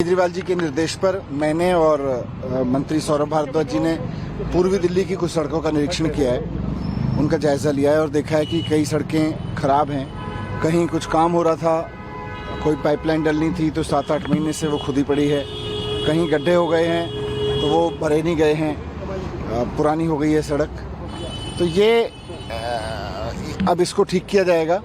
केजरीवाल जी के निर्देश पर मैंने और मंत्री सौरभ भारद्वाज जी ने पूर्वी दिल्ली की कुछ सड़कों का निरीक्षण किया है, उनका जायजा लिया है और देखा है कि कई सड़कें खराब हैं, कहीं कुछ काम हो रहा था, कोई पाइपलाइन डलनी थी तो 7-8 महीने से वो खुदी पड़ी है, कहीं गड्ढे हो गए हैं तो वो भरे नहीं गए हैं, पुरानी हो गई है सड़क। तो ये अब इसको ठीक किया जाएगा,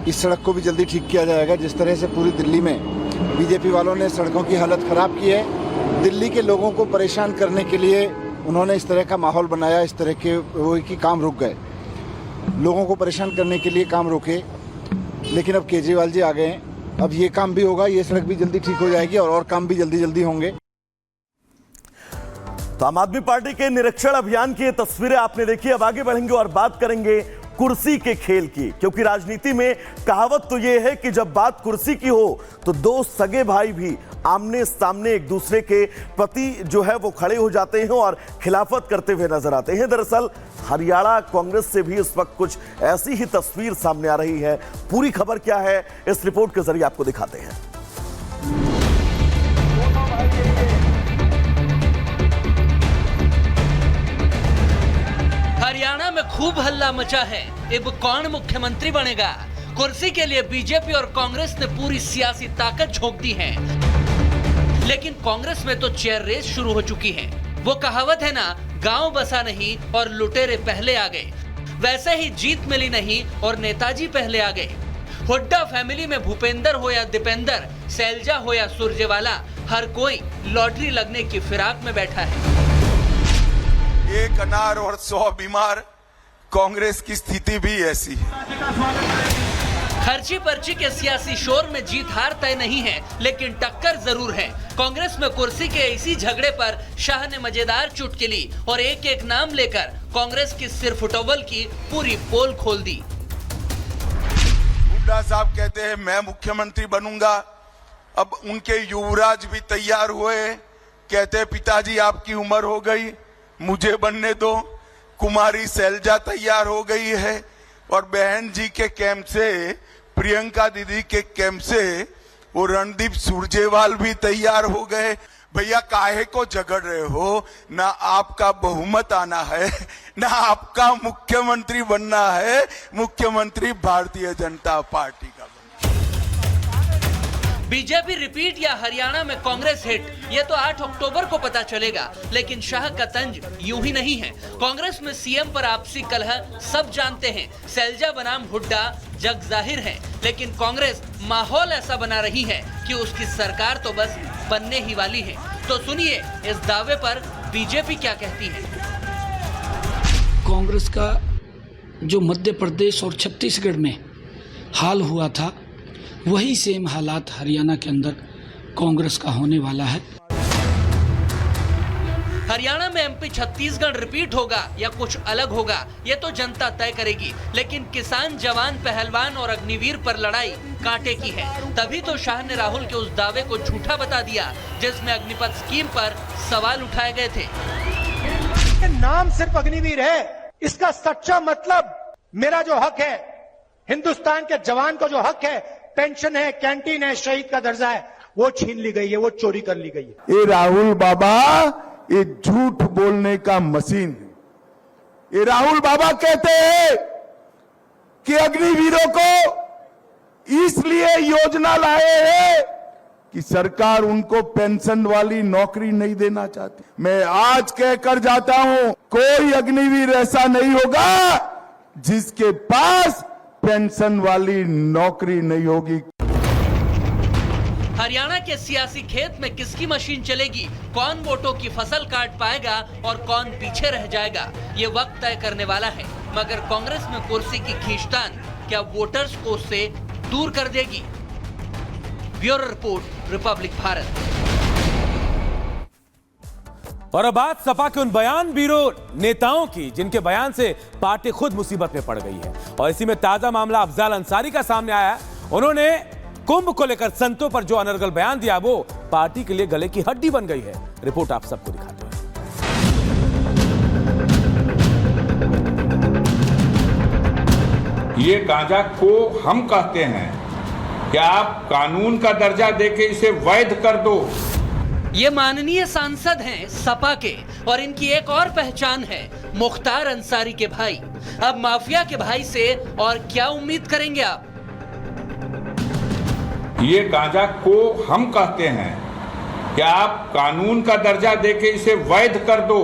इस सड़क को भी जल्दी ठीक किया जाएगा। जिस तरह से पूरी दिल्ली में बीजेपी वालों ने सड़कों की हालत खराब की है, दिल्ली के लोगों को परेशान करने के लिए उन्होंने इस तरह का माहौल बनाया, इस तरह के वो कि काम रुक गए, लोगों को परेशान करने के लिए काम रुके। लेकिन अब केजरीवाल जी आ गए हैं, अब ये काम भी होगा, ये सड़क भी जल्दी ठीक हो जाएगी और काम भी जल्दी जल्दी होंगे। तो आम आदमी पार्टी के निरीक्षण अभियान की ये तस्वीरें आपने देखी। अब आगे बढ़ेंगे और बात करेंगे कुर्सी के खेल की, क्योंकि राजनीति में कहावत तो ये है कि जब बात कुर्सी की हो तो दो सगे भाई भी आमने सामने एक दूसरे के प्रति जो है वो खड़े हो जाते हैं और खिलाफत करते हुए नजर आते हैं। दरअसल हरियाणा कांग्रेस से भी इस वक्त कुछ ऐसी ही तस्वीर सामने आ रही है। पूरी खबर क्या है, इस रिपोर्ट के जरिए आपको दिखाते हैं। हरियाणा में खूब हल्ला मचा है, अब कौन मुख्यमंत्री बनेगा। कुर्सी के लिए बीजेपी और कांग्रेस ने पूरी सियासी ताकत झोंक दी है, लेकिन कांग्रेस में तो चेयर रेस शुरू हो चुकी है। वो कहावत है ना, गांव बसा नहीं और लुटेरे पहले आ गए, वैसे ही जीत मिली नहीं और नेताजी पहले आ गए। हुड्डा फैमिली में भूपेंद्र हो या दीपेंद्र, सैलजा हो या सुरजेवाला, हर कोई लॉटरी लगने की फिराक में बैठा है। एक अनार और 100 बीमार, कांग्रेस की स्थिति भी ऐसी है। खर्ची पर्ची के सियासी शोर में जीत हार तय नहीं है, लेकिन टक्कर जरूर है। कांग्रेस में कुर्सी के इसी झगड़े पर शाह ने मजेदार चुटकुली और एक एक नाम लेकर कांग्रेस की सिरफुटोबल की पूरी पोल खोल दी। हुड्डा साहब कहते हैं मैं मुख्यमंत्री बनूंगा, अब उनके युवराज भी तैयार हुए, कहते हैं पिताजी आपकी उम्र हो गई, मुझे बनने दो। कुमारी सैलजा तैयार हो गई है और बहन जी के कैंप से, प्रियंका दीदी के कैंप से वो रणदीप सुरजेवाल भी तैयार हो गए। भैया काहे को झगड़ रहे हो? ना आपका बहुमत आना है, ना आपका मुख्यमंत्री बनना है, मुख्यमंत्री भारतीय जनता पार्टी का। बीजेपी रिपीट या हरियाणा में कांग्रेस हिट, ये तो 8 अक्टूबर को पता चलेगा। लेकिन शाह का तंज यूं ही नहीं है। कांग्रेस में सीएम पर आपसी कलह सब जानते हैं, सैलजा बनाम हुड्डा जग जाहिर है, लेकिन कांग्रेस माहौल ऐसा बना रही है कि उसकी सरकार तो बस बनने ही वाली है। तो सुनिए इस दावे पर बीजेपी क्या कहती है। कांग्रेस का जो मध्य प्रदेश और छत्तीसगढ़ में हाल हुआ था, वही सेम हालात हरियाणा के अंदर कांग्रेस का होने वाला है। हरियाणा में एमपी छत्तीसगढ़ रिपीट होगा या कुछ अलग होगा, ये तो जनता तय करेगी। लेकिन किसान, जवान, पहलवान और अग्निवीर पर लड़ाई कांटे की है। तभी तो शाह ने राहुल के उस दावे को झूठा बता दिया जिसमें अग्निपथ स्कीम पर सवाल उठाए गए थे। नाम सिर्फ अग्निवीर है, इसका सच्चा मतलब मेरा जो हक है, हिंदुस्तान के जवान को जो हक है, पेंशन है, कैंटीन है, शहीद का दर्जा है, वो छीन ली गई है, वो चोरी कर ली गई है। ये राहुल बाबा ये झूठ बोलने का मशीन है। ये राहुल बाबा कहते हैं कि अग्निवीरों को इसलिए योजना लाए हैं कि सरकार उनको पेंशन वाली नौकरी नहीं देना चाहती। मैं आज कहकर जाता हूं, कोई अग्निवीर ऐसा नहीं होगा जिसके पास पेंशन वाली नौकरी नहीं होगी। हरियाणा के सियासी खेत में किसकी मशीन चलेगी, कौन वोटों की फसल काट पाएगा और कौन पीछे रह जाएगा, ये वक्त तय करने वाला है। मगर कांग्रेस में कुर्सी की खींचतान क्या वोटर्स को उससे दूर कर देगी? Bureau report, Republic Bharat. और अब बात सपा के उन बयान ब्यूरो नेताओं की जिनके बयान से पार्टी खुद मुसीबत में पड़ गई है। और इसी में ताजा मामला अफजाल अंसारी का सामने आया है। उन्होंने कुंभ को लेकर संतों पर जो अनर्गल बयान दिया, वो पार्टी के लिए गले की हड्डी बन गई है। रिपोर्ट आप सबको दिखाते हैं। ये गांजा को हम कहते हैं कि आप कानून का दर्जा देके इसे वैध कर दो। ये माननीय सांसद हैं सपा के और इनकी एक और पहचान है मुख्तार अंसारी के भाई। अब माफिया के भाई से और क्या उम्मीद करेंगे आप? ये गांजा को हम कहते हैं कि आप कानून का दर्जा देके इसे वैध कर दो।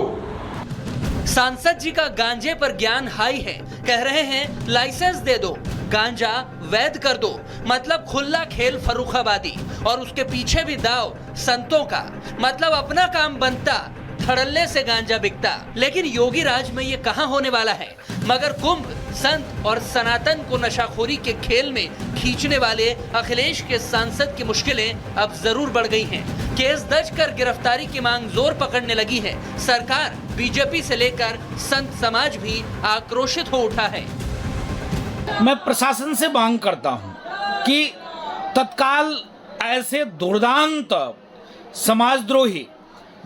सांसद जी का गांजे पर ज्ञान हाई है, कह रहे हैं लाइसेंस दे दो, गांजा वैध कर दो, मतलब खुला खेल फर्रुखाबादी और उसके पीछे भी दाव संतों का, मतलब अपना काम बनता, धड़ल्ले से गांजा बिकता। लेकिन योगी राज में ये कहां होने वाला है? मगर कुंभ, संत और सनातन को नशाखोरी के खेल में खींचने वाले अखिलेश के सांसद की मुश्किलें अब जरूर बढ़ गई हैं। केस दर्ज कर गिरफ्तारी की मांग जोर पकड़ने लगी है। सरकार, बीजेपी से लेकर संत समाज भी आक्रोशित हो उठा है। मैं प्रशासन से मांग करता हूं कि तत्काल ऐसे दुर्दांत समाजद्रोही,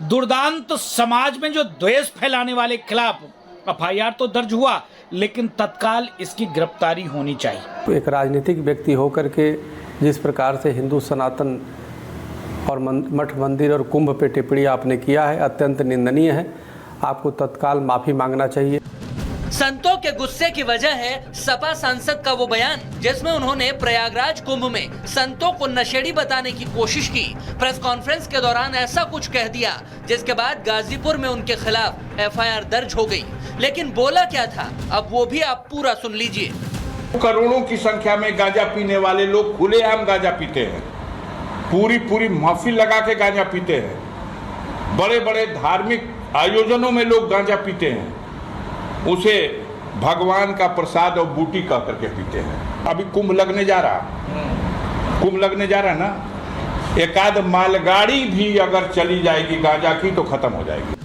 दुर्दांत समाज में जो द्वेष फैलाने वाले खिलाफ एफआईआर तो दर्ज हुआ, लेकिन तत्काल इसकी गिरफ्तारी होनी चाहिए। तो एक राजनीतिक व्यक्ति होकर के जिस प्रकार से हिंदू सनातन और मठ मंदिर और कुंभ पे टिप्पणी आपने किया है, अत्यंत निंदनीय है। आपको तत्काल माफी मांगना चाहिए। संतों के गुस्से की वजह है सपा सांसद का वो बयान जिसमें उन्होंने प्रयागराज कुंभ में संतों को नशेड़ी बताने की कोशिश की। प्रेस कॉन्फ्रेंस के दौरान ऐसा कुछ कह दिया जिसके बाद गाजीपुर में उनके खिलाफ एफआईआर दर्ज हो गई। लेकिन बोला क्या था, अब वो भी आप पूरा सुन लीजिए। करोड़ों की संख्या में गांजा पीने वाले लोग खुलेआम गांजा पीते हैं, पूरी महफिल लगा के गांजा पीते हैं, बड़े बड़े धार्मिक आयोजनों में लोग गांजा पीते हैं, उसे भगवान का प्रसाद और बूटी कह करके पीते हैं। अभी कुंभ लगने जा रहा ना, एक आध मालगाड़ी भी अगर चली जाएगी गांजा की तो खत्म हो जाएगी।